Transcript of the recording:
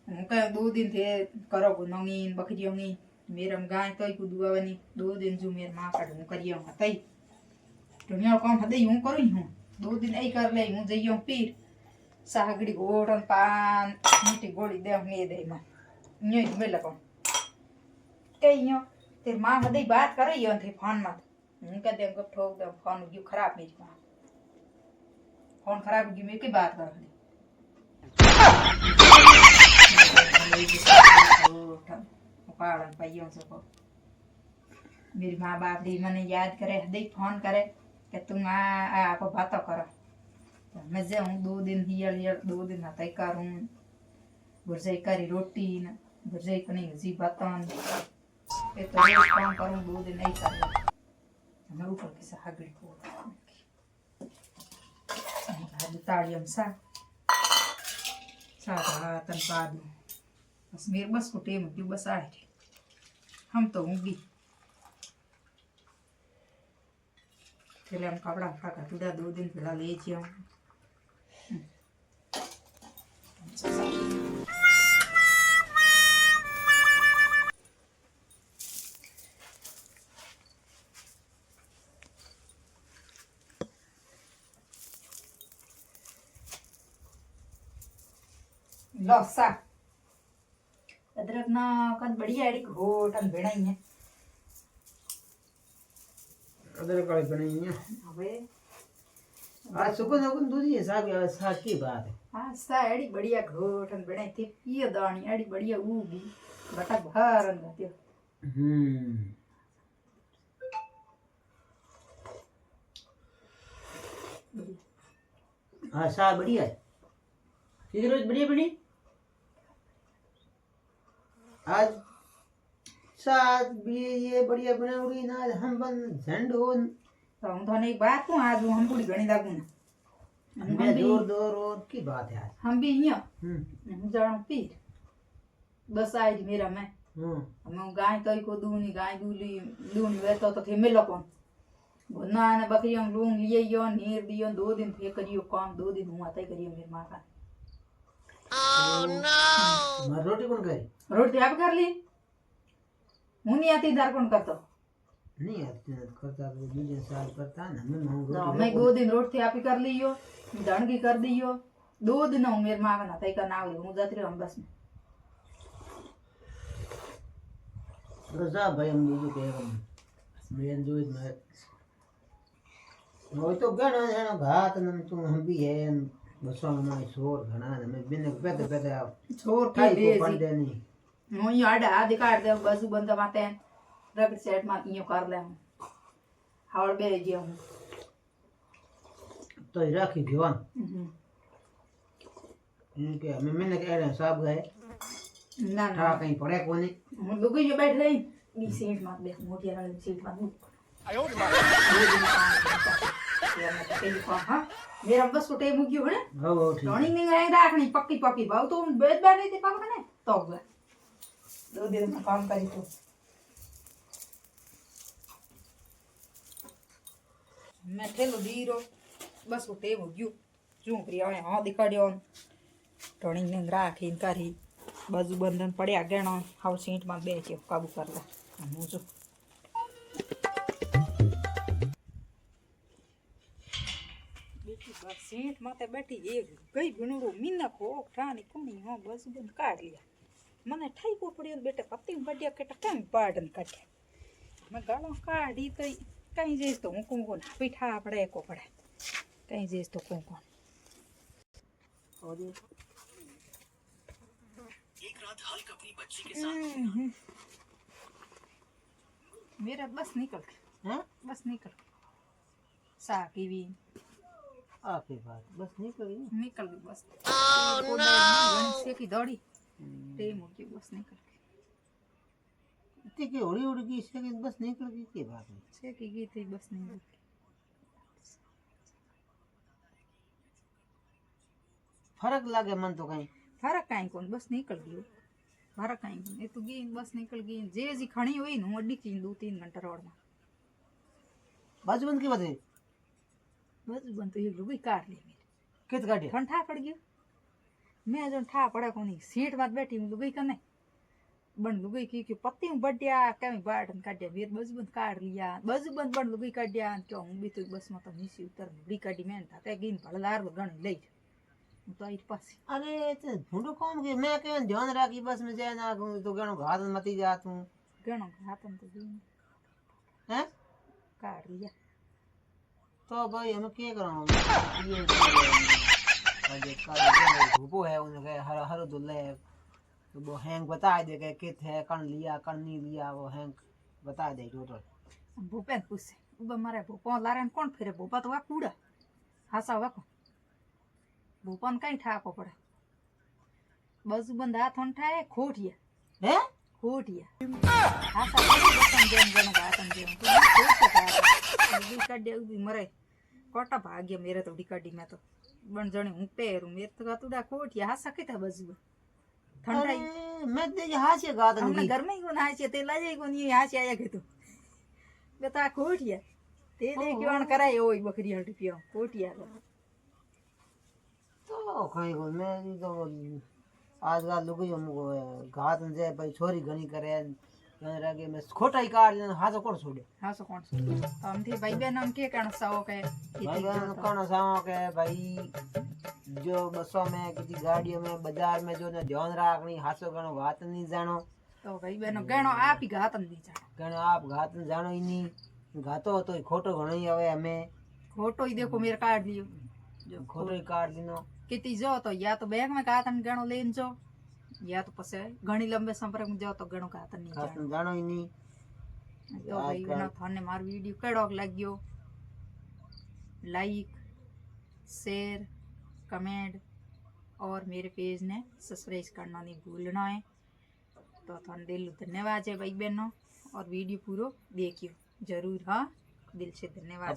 हूँ कहीं 2 दिन थे करो को नंगी बकरियों की मेरे गाय तो को दुआवनी 2 दिन जो मेरे माँ का ढूंढ करियो हतई दुनिया काम हदे यूं करो हूँ 2 दिन ऐ कर ले हूँ जइयो पीर सागड़ी घोटन पान मीठी गोली दे ने दे मां न्यू में लगो कई यो तेरे माँ हदे बात करे यो थे फोन मत हूँ कह दे गप ठोक दे फोन क्यों खराब मेरी मां फोन खराब की मेरी की बात कर दे पालन पाइयों से को मेरी माँ बाप दी मने याद करे हदे फोन करे कि तुम आप बातों करो मैं जे हूँ 2 दिन हियल 2 दिन हता करूँ बुरजे करी रोटी न बुरजे कनी जी बातों ये तो रोज काम करूँ 2 दिन नहीं कर मैं ऊपर के सागड़ी को भाजी ताड़ियम सा तन पादू बस मेरे बस को टेम क्यों बस आए हम तो होंगी चले हम कपड़ा फाका टूटा 2 दिन पहला ले जाऊँ लौसा अदरक ना कद बढ़िया एडी घोटन भेड़ाई है अदरक वाली बनाई है अबे आज सुकून दूधी हिसाब साथ की बात है हाँ सा एडी बढ़िया घोटन भेड़ाई थी ये दानी एडी बढ़िया उगी बटा भरन गयो हाँ सा बढ़िया है किधर रोज बढ़िया बनी आज साथ भी ये बढ़िया बनाऊंगी ना हम बन झंड हो तो हम तो एक बात को आज हम पूरी घणी लागू ना मैं जोर जोर और की बात है आज हम भी यहाँ हम जानो पीर बस आज मेरा मैं हम गाय तो को दूनी गाय दूनी वे तो थे मिलो कौन गुना ने बकरियों लूंग लिए यो नीर दियो 2 दिन थे करियो काम 2 दिन हुआ तय करियो मेरी मां का मार रोटी कौन करे रोटी आप कर ली हूं नहीं आती दार कौन करतो नहीं आती करता तो दूसरे साल करता ना मैं रोटी मैं 2 दिन रोटी आप ही कर लियो धन की कर दियो 2 दिन हूं मेरी मां का ना तय का ना हूं जात रे हम बस में रजा भाई हम जो कहे हम मैं जो मैं वो तो गणा है घात न तुम हम भी है बसों में शोर घना न मैं बिन पेद पेद छोर के बेजी हूं ये आड़ा दिखाड़ दे बाजू बंदा माते रगड़ सेट मा इयो कर ले हावड़ बेरे जे हूं तो राखी दीवान इनके मैंने कह रहे साहब गए ना ना कहीं पड़े कोनी हम लोग जो बैठ रहे बी सीट मत दे मोटी वाली सीट मत आयो हाँ मेरा बस को टेम क्यों है हो ठीक रनिंग नहीं आए राखनी पक्की पक्की भाव तो बेद बैठ रही थी पापा ने तो गया 2 दिन में काम करी तो मैं ठेलो दीरो बस को टेम क्यों जो प्रिया है हां दिखाड़ियो रनिंग नहीं राखी करी बाजू बंधन पड़या गणो हाउ सीट में बेठ्यो काबू कर ले हम जो बस सीट माते बैठी एक कई भणुरो मीना को ठानी कोनी हां बस बंद काट लिया मने ठाई को पड़ियो बेटे पत्ती बढ़िया केटा केम पाडन काटे मैं गालो काढी तो कहीं जेस तो को ना पीठा पड़े को पड़े कहीं जेस तो को और एक रात हल्क अपनी बच्ची के साथ मेरा बस निकल हैं बस निकल साकी भी आपकी बात बस निकल गई बस गणेश से की दौड़ी टेम हो गई बस निकल गई की होड़ी होड़ी की से बस निकल गई की बात है से की गई थी बस नहीं गई फर्क लागे मन तो कहीं फर्क कहीं कौन बस निकल गई फर्क कहीं कौन ये तो गई बस निकल गई जे जी खड़ी हुई न अड्डी की 2-3 घंटा रोड में बाजूबंद की बात है बाजूबंद तो ये लोग काट ले मेरे कित काटे ठंडा पड़ गया मैं जो ठा पड़े कोनी सीट मत बैठी हूं लुगाई कने बन लुगाई की पत्ती हूं बढ़िया कमी बाटन काटिया वीर बजबंद काट लिया बजबंद बन लुगाई काटिया क्यों हूं भी तो बस में तो नीचे उतर बड़ी काटी मैं था के गिन भड़लार गण ले हूं तो आई पास अरे तो ढूंढो कौन के मैं के ध्यान राखी बस में जाए ना तो गणो घात मती जा तू गणो हाथन तो गिन हैं काट लिया तो भाई हम क्या कराऊं अरे का भूपो है उनके हर हर दुल्ले तो वो हैंग बता दे के कित है कण लिया कण नहीं लिया वो हैंग बता दे टोटल भूपेन पूछे उबा मारे भूपो लारेन कौन फिरे भूपा तो वा कूड़ा हासा वा को भूपन कहीं ठाको पड़े बजबंद हाथ होन ठाए खोटिया हैं खोटिया हासा बतन जेम गण गातन जेम तो खोटिया उबी काडे उबी मरे कोटा भाग्य मेरे तो डिकाडी में तो बन जणे हूं पेरू मेरे तो गातुडा खोटिया हासा के था बजबो ठंडाई अरे मैं दे यहाँ से गात हमने नहीं घर में ही को ना चाहिए तेला जाई को नहीं यहाँ से आया के तो बेटा खोटिया ते दे क्यों कराए ओई बकरी हट पियो खोटिया तो कहीं को मैं तो आजकल लोग हमको घात से भाई छोरी घनी करे यार आगे मैं खोटा ही काट देना हाथ कौन छोड़े हाँ सो कौन सो तो हम थे भाई बहन हम के कण साओ के भाई बहन कौन साओ के भाई जो बसों में किसी गाड़ियों में बाजार में जो ध्यान राखनी हाथों गणो घात नहीं जानो तो भाई बहनों गणो आप ही घातन नहीं जानो गणो आप घात जानो ही नहीं घातो तो खोटो घणो ही आवे हमें खोटो ही देखो मेरे काट लियो जो खोटो ही काट दिनो किती जो तो या तो बैंक में घातन गणो लेन जो या तो पसे घणी लंबे संपर्क में जाओ तो गणो घातन नहीं घात जानो जानो ही नहीं तो भाई बहनों थाने मार वीडियो केड़ो लाग्यो लाइक शेयर कमेंट और मेरे पेज ने सब्सक्राइब करना नहीं भूलना है तो थाने दिल धन्यवाद है भाई बहनों और वीडियो पूरो देखियो जरूर हाँ दिल से धन्यवाद।